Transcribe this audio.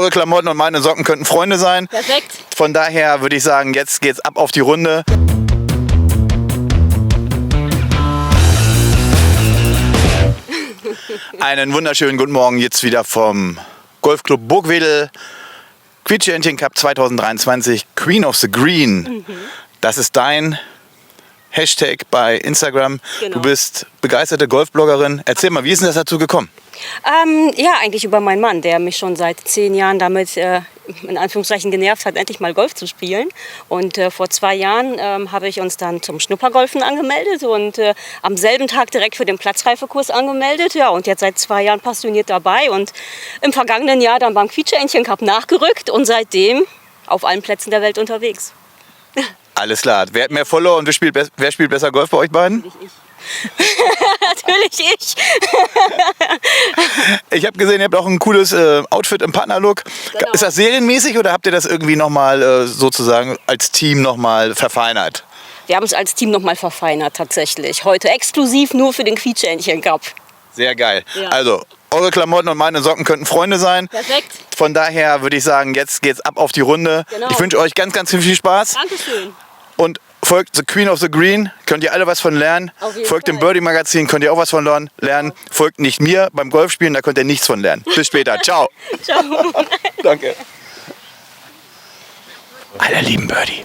eure Klamotten und meine Socken könnten Freunde sein. Perfekt. Von daher würde ich sagen, jetzt geht's ab auf die Runde. Einen wunderschönen guten Morgen jetzt wieder vom Golfclub Burgwedel. Quietscheentchen Cup 2023, Queen of the Green. Das ist dein Hashtag bei Instagram. Genau. Du bist begeisterte Golfbloggerin. Erzähl mal, wie ist denn das dazu gekommen? Ja, eigentlich über meinen Mann, der mich schon seit 10 Jahren damit in Anführungszeichen genervt hat, endlich mal Golf zu spielen. Und vor 2 Jahren habe ich uns dann zum Schnuppergolfen angemeldet und am selben Tag direkt für den Platzreifekurs angemeldet. Ja, und jetzt seit 2 Jahren passioniert dabei und im vergangenen Jahr dann beim Quietscheentchen Cup nachgerückt und seitdem auf allen Plätzen der Welt unterwegs. Alles klar. Wer hat mehr Follower und wer spielt besser Golf bei euch beiden? Natürlich ich. Ich habe gesehen, ihr habt auch ein cooles Outfit im Partnerlook. Genau. Ist das serienmäßig oder habt ihr das irgendwie nochmal sozusagen als Team nochmal verfeinert? Wir haben es als Team noch mal verfeinert tatsächlich. Heute exklusiv nur für den Quietscheentchen Cup. Sehr geil. Ja. Also, eure Klamotten und meine Socken könnten Freunde sein. Perfekt. Von daher würde ich sagen, jetzt geht's ab auf die Runde. Genau. Ich wünsche euch ganz, ganz viel Spaß. Dankeschön. Und folgt The Queen of the Green, könnt ihr alle was von lernen. Auf jeden Folgt dem Fall. Birdie Magazin, könnt ihr auch was von lernen. Folgt nicht mir beim Golfspielen, da könnt ihr nichts von lernen. Bis später. Ciao. Ciao. Danke. Alle lieben Birdie.